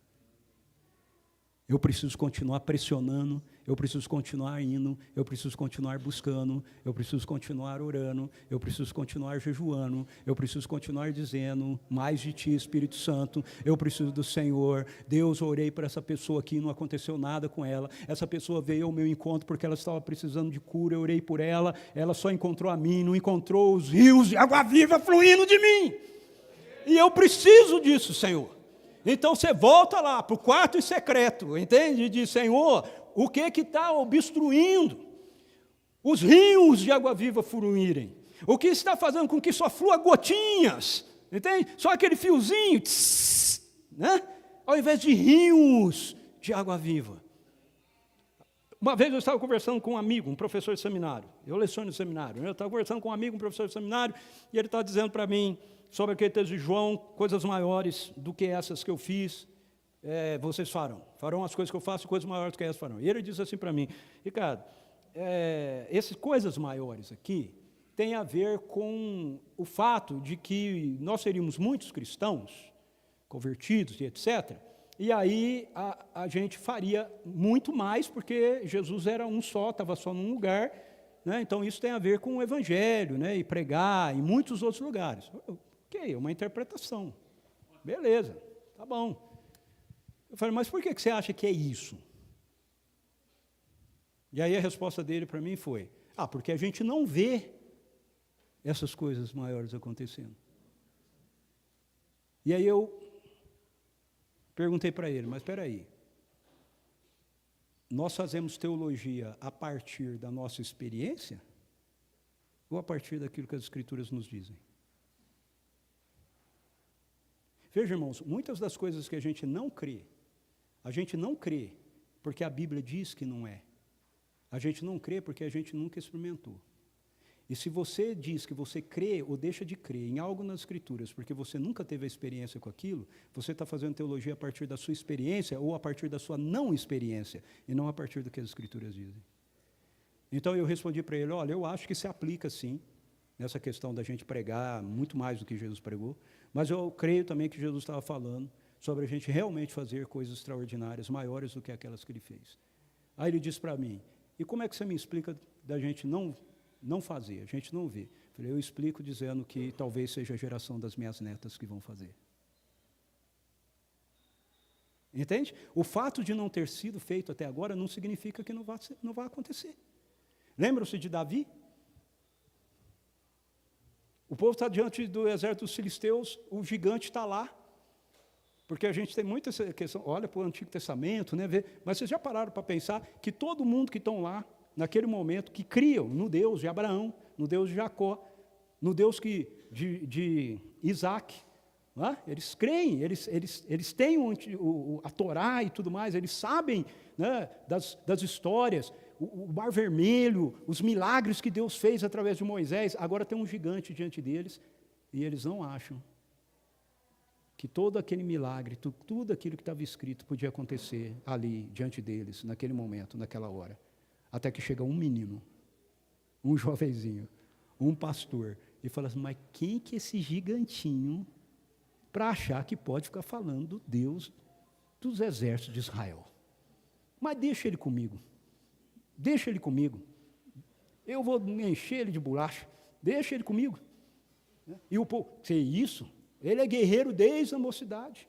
Eu preciso continuar pressionando, eu preciso continuar indo, eu preciso continuar buscando, eu preciso continuar orando, eu preciso continuar jejuando, eu preciso continuar dizendo mais de Ti, Espírito Santo, eu preciso do Senhor. Deus, orei para essa pessoa aqui, não aconteceu nada com ela, essa pessoa veio ao meu encontro porque ela estava precisando de cura, eu orei por ela, ela só encontrou a mim, não encontrou os rios de água viva fluindo de mim, e eu preciso disso, Senhor. Então você volta lá para o quarto em secreto, entende? E diz, Senhor, o que está obstruindo os rios de água viva fluírem? O que está fazendo com que só flua gotinhas, entende? Só aquele fiozinho, tss, né? Ao invés de rios de água viva. Uma vez eu estava conversando com um amigo, um professor de seminário, eu leciono no seminário, eu estava conversando com um amigo, um professor de seminário, e ele estava dizendo para mim, sobre aquele texto de João, coisas maiores do que essas que eu fiz, vocês farão as coisas que eu faço, coisas maiores do que essas farão. E ele disse assim para mim, Ricardo, essas coisas maiores aqui, tem a ver com o fato de que nós seríamos muitos cristãos, convertidos e etc., e aí a gente faria muito mais, porque Jesus era um só, estava só num lugar, né? Então isso tem a ver com o Evangelho, né? E pregar em muitos outros lugares. Ok, é uma interpretação. Beleza, tá bom. Eu falei, mas por que você acha que é isso? E aí a resposta dele para mim foi, porque a gente não vê essas coisas maiores acontecendo. E aí eu perguntei para ele, mas espera aí, nós fazemos teologia a partir da nossa experiência ou a partir daquilo que as Escrituras nos dizem? Veja, irmãos, muitas das coisas que a gente não crê porque a Bíblia diz que não é. A gente não crê porque a gente nunca experimentou. E se você diz que você crê ou deixa de crer em algo nas Escrituras porque você nunca teve a experiência com aquilo, você está fazendo teologia a partir da sua experiência ou a partir da sua não experiência, e não a partir do que as Escrituras dizem. Então eu respondi para ele, olha, eu acho que se aplica sim, nessa questão da gente pregar muito mais do que Jesus pregou, mas eu creio também que Jesus estava falando sobre a gente realmente fazer coisas extraordinárias, maiores do que aquelas que ele fez. Aí ele disse para mim, e como é que você me explica da gente não fazer, a gente não vê? Eu falei, eu explico dizendo que talvez seja a geração das minhas netas que vão fazer. Entende? O fato de não ter sido feito até agora não significa que não vai acontecer. Lembram-se de Davi? O povo está diante do exército dos filisteus, o gigante está lá, porque a gente tem muita essa questão, olha para o Antigo Testamento, né, mas vocês já pararam para pensar que todo mundo que estão lá, naquele momento, que criam no Deus de Abraão, no Deus de Jacó, no Deus de Isaac, não é? Eles creem, eles têm a Torá e tudo mais, eles sabem, né, das histórias, o Mar Vermelho, os milagres que Deus fez através de Moisés. Agora tem um gigante diante deles, e eles não acham que todo aquele milagre, tudo aquilo que estava escrito podia acontecer ali, diante deles, naquele momento, naquela hora. Até que chega um menino, um jovenzinho, um pastor, e fala assim, mas quem que é esse gigantinho para achar que pode ficar falando do Deus dos exércitos de Israel? Mas deixa ele comigo. Deixa ele comigo, eu vou encher ele de bolacha, deixa ele comigo. E o povo, que isso? Ele é guerreiro desde a mocidade.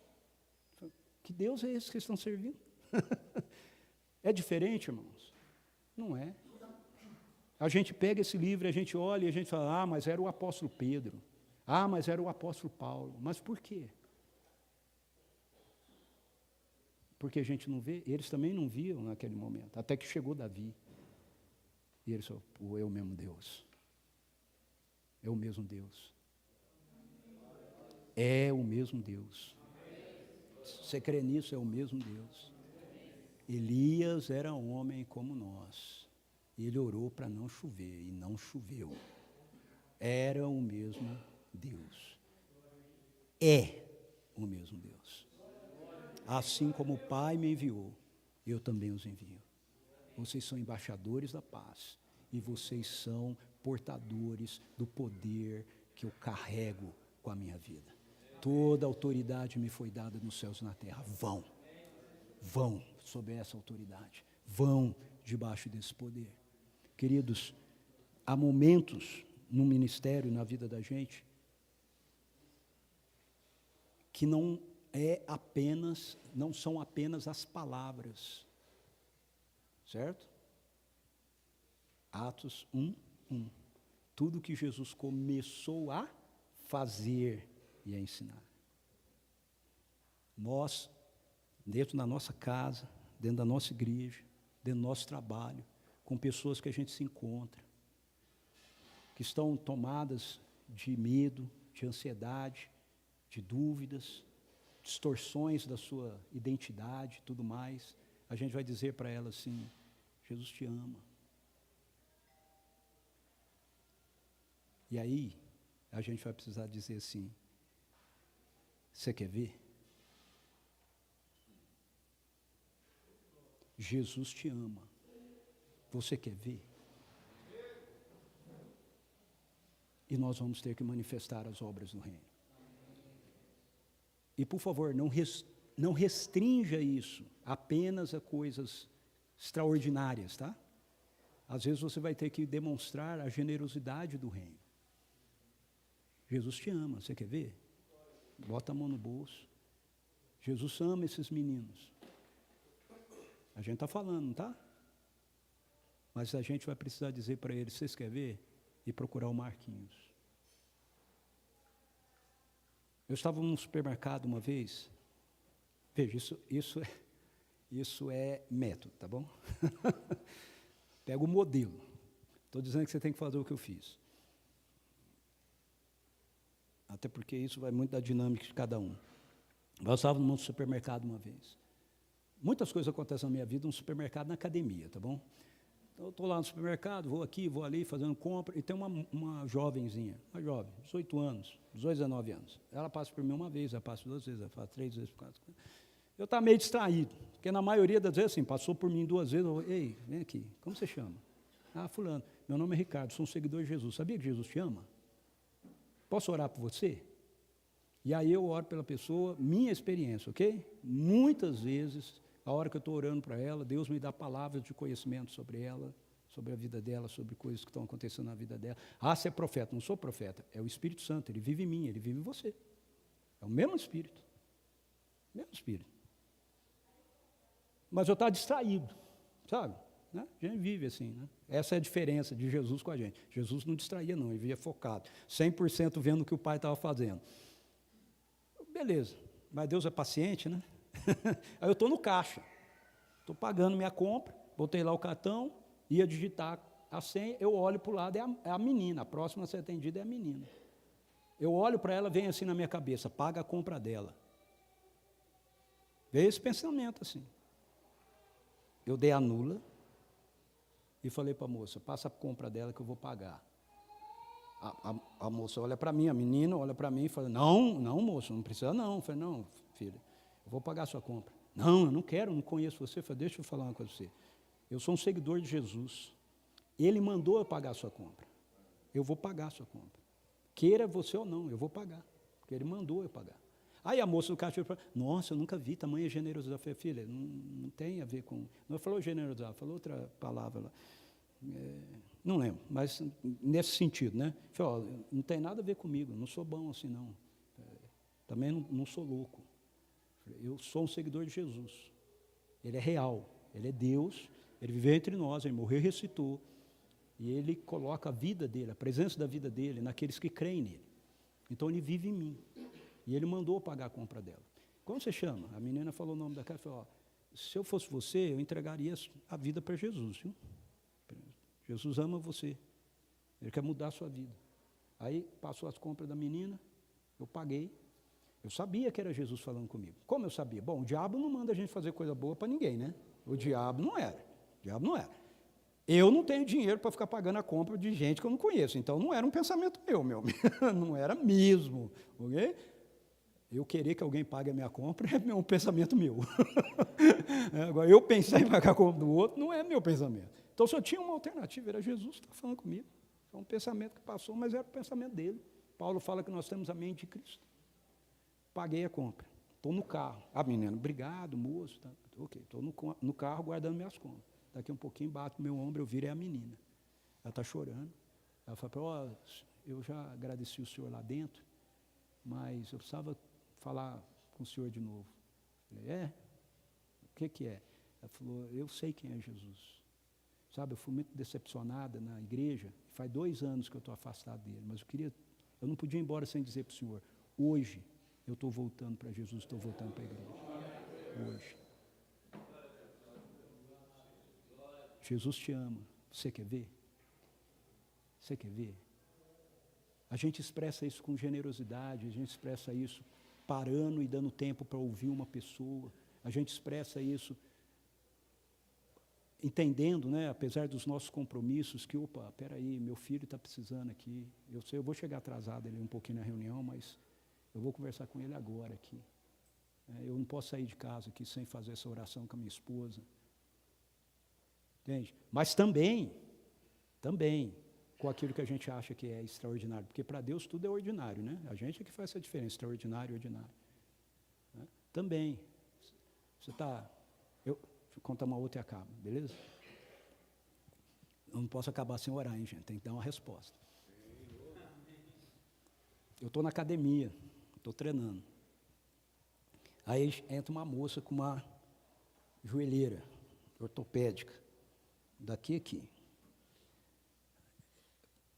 Que Deus é esse que estão servindo? É diferente, irmãos? Não é. A gente pega esse livro, a gente olha e a gente fala, mas era o apóstolo Pedro, mas era o apóstolo Paulo. Mas por quê? Porque a gente não vê, eles também não viam naquele momento, até que chegou Davi. E ele falou, é o mesmo Deus. É o mesmo Deus. É o mesmo Deus. Você crê nisso? É o mesmo Deus. Elias era um homem como nós. Ele orou para não chover, e não choveu. Era o mesmo Deus. É o mesmo Deus. Assim como o Pai me enviou, eu também os envio. Vocês são embaixadores da paz, e vocês são portadores do poder que eu carrego com a minha vida. Toda autoridade me foi dada nos céus e na terra. Vão, sob essa autoridade, vão debaixo desse poder. Queridos, há momentos no ministério, na vida da gente, que não são apenas as palavras, certo? Atos 1:1. Tudo que Jesus começou a fazer e a ensinar. Nós, dentro da nossa casa, dentro da nossa igreja, dentro do nosso trabalho, com pessoas que a gente se encontra, que estão tomadas de medo, de ansiedade, de dúvidas, distorções da sua identidade e tudo mais, a gente vai dizer para elas assim: Jesus te ama. E aí, a gente vai precisar dizer assim: você quer ver? Jesus te ama. Você quer ver? E nós vamos ter que manifestar as obras do reino. E, por favor, não restrinja isso apenas a coisas extraordinárias, tá? Às vezes você vai ter que demonstrar a generosidade do reino. Jesus te ama, você quer ver? Bota a mão no bolso. Jesus ama esses meninos. A gente está falando, não está? Mas a gente vai precisar dizer para eles: vocês querem ver? E procurar o Marquinhos. Eu estava num supermercado uma vez. Veja, isso é método, tá bom? Pega o modelo. Estou dizendo que você tem que fazer o que eu fiz. Até porque isso vai muito da dinâmica de cada um. Eu estava num supermercado uma vez. Muitas coisas acontecem na minha vida num supermercado, na academia, tá bom? Então, eu estou lá no supermercado, vou aqui, vou ali, fazendo compra, e tem uma jovenzinha, uma jovem, 18 anos, 18, 19 anos. Ela passa por mim uma vez, ela passa 2 vezes, ela passa 3 vezes, 4 vezes. Eu estava meio distraído, porque na maioria das vezes, assim, passou por mim 2 vezes, eu, ei, vem aqui, como você chama? Ah, fulano, meu nome é Ricardo, sou um seguidor de Jesus. Sabia que Jesus te ama? Posso orar por você? E aí eu oro pela pessoa, minha experiência, ok? Muitas vezes, a hora que eu estou orando para ela, Deus me dá palavras de conhecimento sobre ela, sobre a vida dela, sobre coisas que estão acontecendo na vida dela. Ah, você é profeta? Não sou profeta. É o Espírito Santo, ele vive em mim, ele vive em você. É o mesmo Espírito. Mesmo Espírito. Mas eu estava distraído, sabe? Né? A gente vive assim, né? Essa é a diferença de Jesus com a gente. Jesus não distraía não, ele vivia focado, 100% vendo o que o Pai estava fazendo. Beleza, mas Deus é paciente, né? Aí eu estou no caixa, estou pagando minha compra, botei lá o cartão, ia digitar a senha, eu olho para o lado, é a menina, a próxima a ser atendida é a menina. Eu olho para ela, vem assim na minha cabeça: paga a compra dela. Veio esse pensamento assim. Eu dei a nula e falei para a moça: passa a compra dela que eu vou pagar. A moça olha para mim, a menina olha para mim e fala: não, moço, não precisa não. Eu falei: não, filha, eu vou pagar a sua compra. Não, eu não quero, não conheço você. Eu falei: deixa eu falar uma coisa para você. Eu sou um seguidor de Jesus. Ele mandou eu pagar a sua compra. Eu vou pagar a sua compra. Queira você ou não, eu vou pagar. Porque ele mandou eu pagar. Aí a moça do caixa falou: nossa, eu nunca vi tamanha generosidade. Eu falei: filha, não tem a ver com... Não falou generosidade, falou outra palavra lá. Não lembro, mas nesse sentido, né? Falei: ó, não tem nada a ver comigo, não sou bom assim não. Também não sou louco. Eu sou um seguidor de Jesus. Ele é real, ele é Deus, ele viveu entre nós, ele morreu e ressuscitou. E ele coloca a vida dele, a presença da vida dele naqueles que creem nele. Então ele vive em mim. E ele mandou pagar a compra dela. Como você chama? A menina falou o nome da casa e falou: ó, se eu fosse você, eu entregaria a vida para Jesus, viu? Jesus ama você. Ele quer mudar a sua vida. Aí passou as compras da menina, eu paguei. Eu sabia que era Jesus falando comigo. Como eu sabia? Bom, o diabo não manda a gente fazer coisa boa para ninguém, né? O diabo não era. O diabo não era. Eu não tenho dinheiro para ficar pagando a compra de gente que eu não conheço. Então não era um pensamento meu. Não era mesmo. Ok? Eu querer que alguém pague a minha compra é um pensamento meu. Agora, eu pensar em pagar a compra do outro não é meu pensamento. Então, só tinha uma alternativa, era Jesus que estava falando comigo. Foi um pensamento que passou, mas era o pensamento dele. Paulo fala que nós temos a mente de Cristo. Paguei a compra. Estou no carro. Ah, menino, obrigado, moço. Tá. Ok, estou no carro guardando minhas contas. Daqui um pouquinho bate no meu ombro, eu viro, é a menina. Ela está chorando. Ela fala, eu já agradeci o senhor lá dentro, mas eu precisava falar com o senhor de novo. Eu falei, o que é? Ela falou, eu sei quem é Jesus. Sabe, eu fui muito decepcionada na igreja, faz 2 anos que eu estou afastado dele, mas eu não podia ir embora sem dizer para o senhor, hoje eu estou voltando para Jesus, estou voltando para a igreja. Hoje. Jesus te ama. Você quer ver? Você quer ver? A gente expressa isso com generosidade, a gente expressa isso parando e dando tempo para ouvir uma pessoa, a gente expressa isso entendendo, né, apesar dos nossos compromissos, que, opa, peraí, meu filho está precisando aqui, eu sei, eu vou chegar atrasado ali um pouquinho na reunião, mas eu vou conversar com ele agora aqui. Eu não posso sair de casa aqui sem fazer essa oração com a minha esposa. Entende? Mas também, com aquilo que a gente acha que é extraordinário, porque para Deus tudo é ordinário, né? A gente é que faz essa diferença, extraordinário e ordinário. Né? Também, você está... Deixa eu contar uma outra e acaba, beleza? Eu não posso acabar sem orar, hein, gente? Tem que dar uma resposta. Eu estou na academia, estou treinando. Aí entra uma moça com uma joelheira ortopédica, daqui a aqui.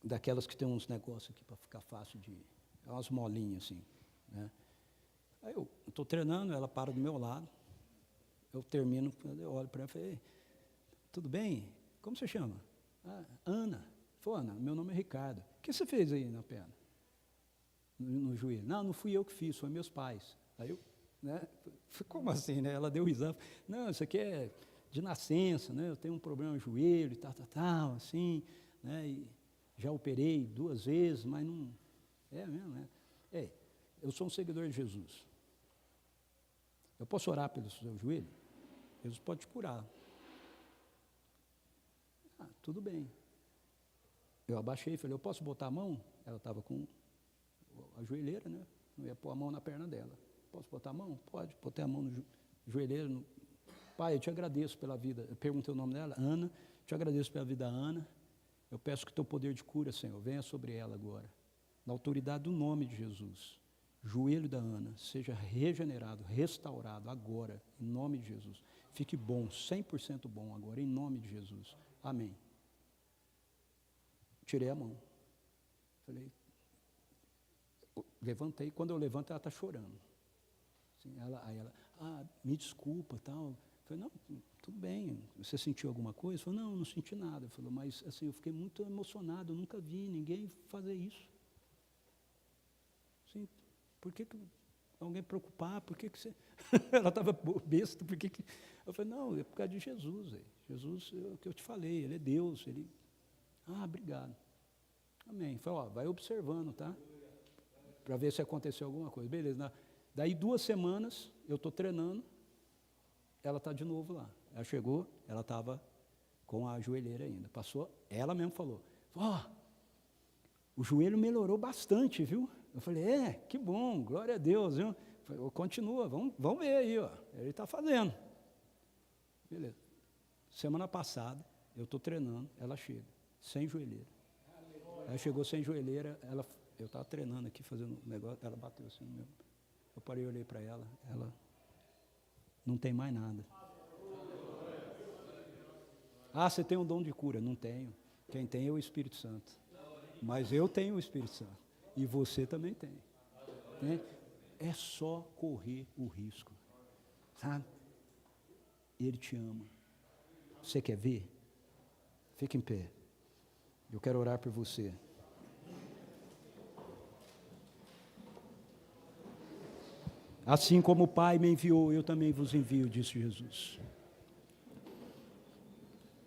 Daquelas que tem uns negócios aqui para ficar fácil de... umas molinhas assim, né? Aí eu estou treinando, ela para do meu lado, eu termino, eu olho para ela e falei, tudo bem? Como você chama? Ana. Falei, Ana, meu nome é Ricardo. O que você fez aí na perna? No joelho? Não fui eu que fiz, foi meus pais. Aí eu, né? Como assim, né? Ela deu risada. Não, isso aqui é de nascença, né? Eu tenho um problema no joelho e tal, assim, né? E já operei 2 vezes, mas não... É mesmo, né? Eu sou um seguidor de Jesus. Eu posso orar pelo seu joelho? Jesus pode te curar. Tudo bem. Eu abaixei e falei, eu posso botar a mão? Ela estava com a joelheira, né? Não ia pôr a mão na perna dela. Posso botar a mão? Pode. Botei a mão no joelheira. Pai, eu te agradeço pela vida. Eu perguntei o nome dela, Ana. Te agradeço pela vida, Ana. Eu peço que o teu poder de cura, Senhor, venha sobre ela agora. Na autoridade do nome de Jesus. Joelho da Ana, seja regenerado, restaurado agora, em nome de Jesus. Fique bom, 100% bom agora, em nome de Jesus. Amém. Tirei a mão. Falei, levantei, quando eu levanto ela está chorando. Assim, aí ela, me desculpa, tal. Falei, não, tudo bem, você sentiu alguma coisa? Falei, não senti nada. Falei, mas assim, eu fiquei muito emocionado, eu nunca vi ninguém fazer isso. Assim, por que alguém preocupar? Por que você... Ela estava besta, por que... Eu falei, não, é por causa de Jesus. Jesus, é o que eu te falei, Ele é Deus. Ele... obrigado. Amém. Falei, vai observando, tá? Para ver se aconteceu alguma coisa. Beleza. Daí 2 semanas, eu estou treinando, ela está de novo lá. Ela chegou, ela estava com a joelheira ainda. Passou, ela mesmo falou, o joelho melhorou bastante, viu? Eu falei, que bom, glória a Deus, viu? Falei, continua, vamos ver aí, ó. Ele está fazendo. Beleza. Semana passada, eu estou treinando, ela chega, sem joelheira. Ela chegou sem joelheira, eu estava treinando aqui, fazendo um negócio, ela bateu assim no meu. Eu parei e olhei para ela não tem mais nada. Você tem um dom de cura? Não tenho. Quem tem é o Espírito Santo. Mas eu tenho o Espírito Santo. E você também tem. É só correr o risco. Sabe? Ele te ama. Você quer ver? Fique em pé. Eu quero orar por você. Assim como o Pai me enviou, eu também vos envio, disse Jesus.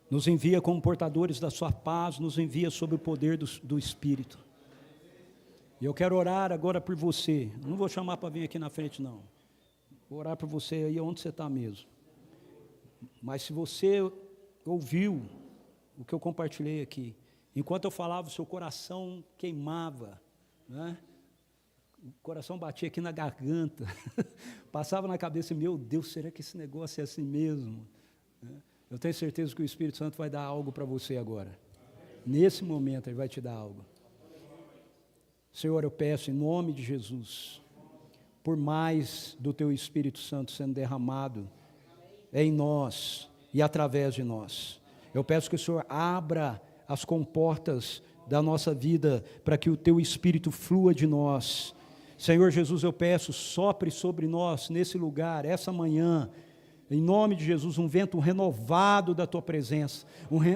Nos envia como portadores da sua paz, nos envia sob o poder do Espírito. E eu quero orar agora por você. Não vou chamar para vir aqui na frente, não. Vou orar por você aí onde você está mesmo. Mas se você ouviu o que eu compartilhei aqui, enquanto eu falava, o seu coração queimava, né? O coração batia aqui na garganta, passava na cabeça, meu Deus, será que esse negócio é assim mesmo? Eu tenho certeza que o Espírito Santo vai dar algo para você agora. Nesse momento, Ele vai te dar algo. Senhor, eu peço em nome de Jesus, por mais do Teu Espírito Santo sendo derramado em nós e através de nós. Eu peço que o Senhor abra as comportas da nossa vida para que o Teu Espírito flua de nós. Senhor Jesus, eu peço, sopre sobre nós nesse lugar, essa manhã, em nome de Jesus, um vento renovado da Tua presença,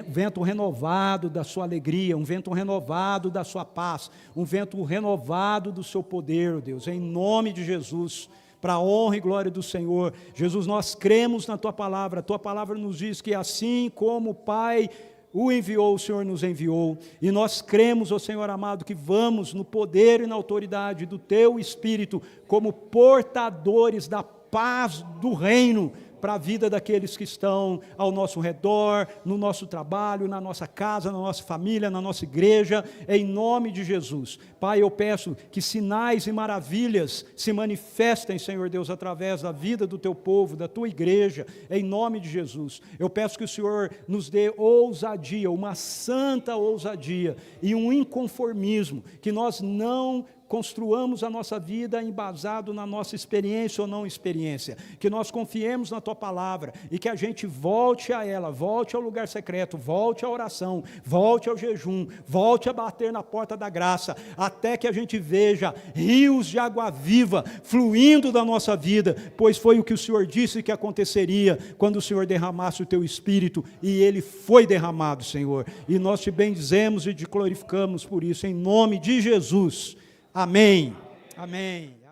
vento renovado da Sua alegria, um vento renovado da Sua paz, um vento renovado do Seu poder, Deus, em nome de Jesus, para a honra e glória do Senhor. Jesus, nós cremos na Tua palavra, a Tua palavra nos diz que assim como o Pai o enviou, o Senhor nos enviou, e nós cremos, ó Senhor amado, que vamos no poder e na autoridade do Teu Espírito, como portadores da paz do reino, para a vida daqueles que estão ao nosso redor, no nosso trabalho, na nossa casa, na nossa família, na nossa igreja, em nome de Jesus. Pai, eu peço que sinais e maravilhas se manifestem, Senhor Deus, através da vida do Teu povo, da Tua igreja, em nome de Jesus. Eu peço que o Senhor nos dê ousadia, uma santa ousadia e um inconformismo, que nós não construamos a nossa vida embasado na nossa experiência ou não experiência, que nós confiemos na Tua palavra e que a gente volte a ela, volte ao lugar secreto, volte à oração, volte ao jejum, volte a bater na porta da graça, até que a gente veja rios de água viva fluindo da nossa vida, pois foi o que o Senhor disse que aconteceria quando o Senhor derramasse o Teu Espírito, e Ele foi derramado, Senhor, e nós Te bendizemos e Te glorificamos por isso, em nome de Jesus. Amém. Amém.